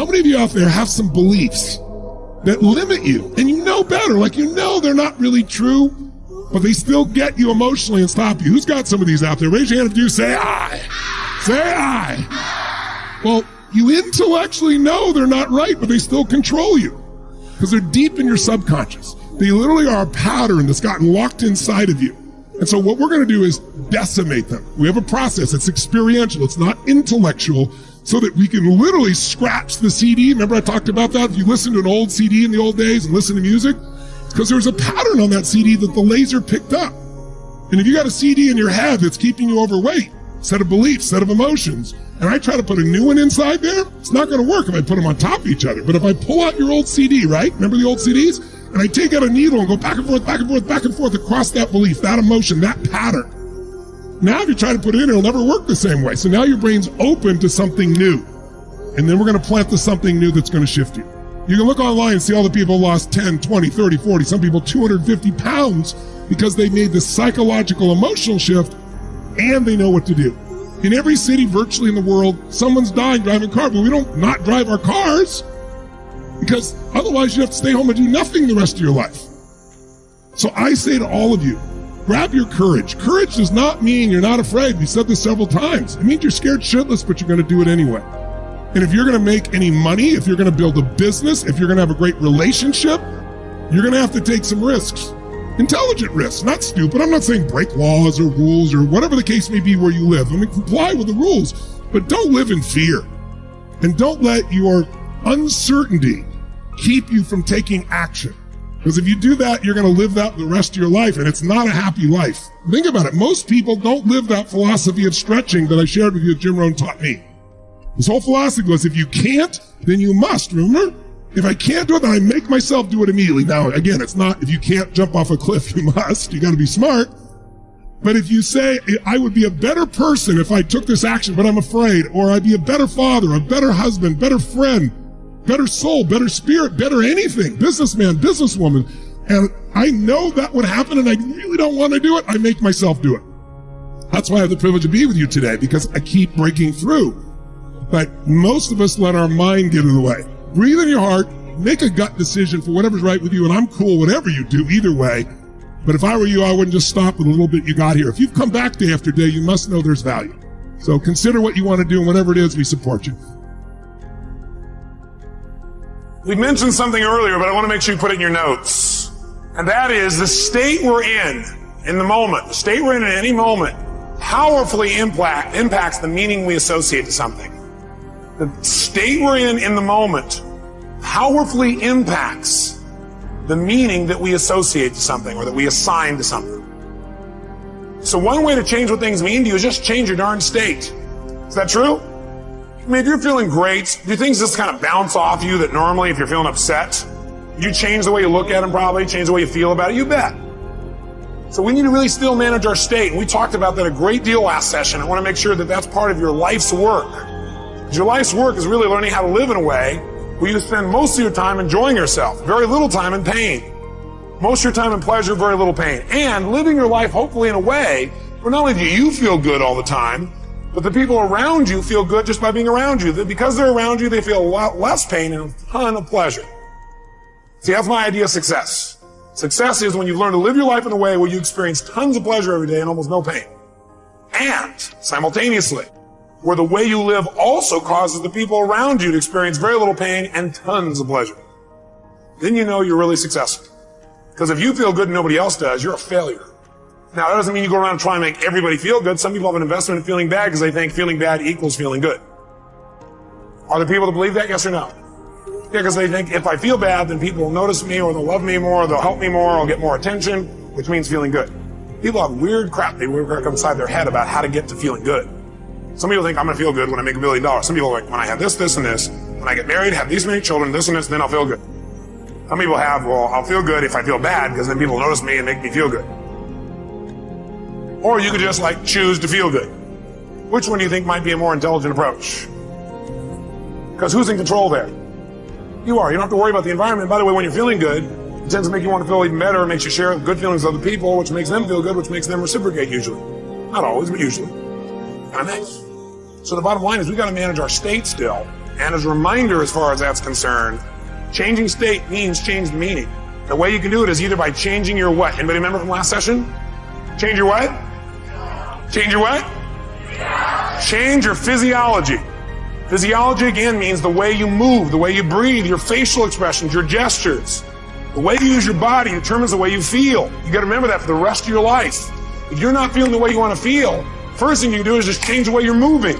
How many of you out there have some beliefs that limit you and you know better, like you know they're not really true, but they still get you emotionally and stop you? Who's got some of these out there? Raise your hand if you say I. Say I. Well, you intellectually know they're not right, but they still control you because they're deep in your subconscious. They literally are a pattern that's gotten locked inside of you. And so what we're going to do is decimate them. We have a process. It's experiential. It's not intellectual, so that we can literally scratch the CD. Remember I talked about that? If you listen to an old CD in the old days and listen to music, because there's a pattern on that CD that the laser picked up. And if you got a CD in your head that's keeping you overweight, set of beliefs, set of emotions, and I try to put a new one inside there, it's not going to work if I put them on top of each other. But if I pull out your old CD, right? Remember the old CDs? And I take out a needle and go back and forth, back and forth, back and forth across that belief, that emotion, that pattern. Now if you try to put it in, it'll never work the same way. So now your brain's open to something new. And then we're going to plant to something new that's going to shift you. You can look online and see all the people lost 10, 20, 30, 40, some people 250 pounds because they made the psychological emotional shift and they know what to do. In every city virtually in the world, someone's dying driving a car, but we don't not drive our cars because otherwise you have to stay home and do nothing the rest of your life. So I say to all of you, grab your courage. Courage does not mean you're not afraid. We said this several times. It means you're scared shitless, but you're going to do it anyway. And if you're going to make any money, if you're going to build a business, if you're going to have a great relationship, you're going to have to take some risks. Intelligent risks, not stupid. I'm not saying break laws or rules or whatever the case may be where you live. I mean, comply with the rules, but don't live in fear. And don't let your uncertainty keep you from taking action. Because if you do that, you're going to live that the rest of your life, and it's not a happy life. Think about it. Most people don't live that philosophy of stretching that I shared with you that Jim Rohn taught me. This whole philosophy was, if you can't, then you must. Remember? If I can't do it, then I make myself do it immediately. Now, again, it's not if you can't jump off a cliff, you must. You got to be smart. But if you say, I would be a better person if I took this action, but I'm afraid, or I'd be a better father, a better husband, better friend, better soul, better spirit, better anything, businessman, businesswoman, and I know that would happen and I really don't want to do it, I make myself do it. That's why I have the privilege to be with you today, because I keep breaking through. But most of us let our mind get in the way. Breathe in your heart, make a gut decision for whatever's right with you, and I'm cool whatever you do either way. But if I were you, I wouldn't just stop with a little bit you got here. If you've come back day after day, you must know there's value. So consider what you want to do, and whatever it is, we support you. We mentioned something earlier, but I want to make sure you put it in your notes. And that is the state we're in the moment, the state we're in at any moment, powerfully impacts the meaning we associate to something. The state we're in the moment, powerfully impacts the meaning that we associate to something or that we assign to something. So one way to change what things mean to you is just change your darn state. Is that true? I mean, if you're feeling great, do things just kind of bounce off you that normally if you're feeling upset, you change the way you look at them probably, change the way you feel about it, you bet. So we need to really still manage our state. And we talked about that a great deal last session. I want to make sure that that's part of your life's work. Because your life's work is really learning how to live in a way where you spend most of your time enjoying yourself, very little time in pain. Most of your time in pleasure, very little pain. And living your life hopefully in a way where not only do you feel good all the time, but the people around you feel good just by being around you. That because they're around you, they feel a lot less pain and a ton of pleasure. See, that's my idea of success. Success is when you learn to live your life in a way where you experience tons of pleasure every day and almost no pain. And simultaneously, where the way you live also causes the people around you to experience very little pain and tons of pleasure. Then you know you're really successful. Because if you feel good and nobody else does, you're a failure. Now, that doesn't mean you go around and try and make everybody feel good. Some people have an investment in feeling bad because they think feeling bad equals feeling good. Are there people that believe that? Yes or no? Yeah, because they think if I feel bad, then people will notice me or they'll love me more, or they'll help me more, or I'll get more attention, which means feeling good. People have weird crap they work inside their head about how to get to feeling good. Some people think I'm going to feel good when I make $1 million. Some people are like, when I have this, this, and this, when I get married, have these many children, this and this, then I'll feel good. Some people have, well, I'll feel good if I feel bad because then people notice me and make me feel good. Or you could just like choose to feel good. Which one do you think might be a more intelligent approach? Because who's in control there? You are. You don't have to worry about the environment. By the way, when you're feeling good, it tends to make you want to feel even better. It makes you share good feelings with other people, which makes them feel good, which makes them reciprocate usually. Not always, but usually. And that's. So the bottom line is we got to manage our state still. And as a reminder, as far as that's concerned, changing state means change the meaning. The way you can do it is either by changing your what? Anybody remember from last session? Change your what? Change your what? Change your physiology. Physiology, again, means the way you move, the way you breathe, your facial expressions, your gestures. The way you use your body determines the way you feel. You got to remember that for the rest of your life. If you're not feeling the way you want to feel, first thing you can do is just change the way you're moving.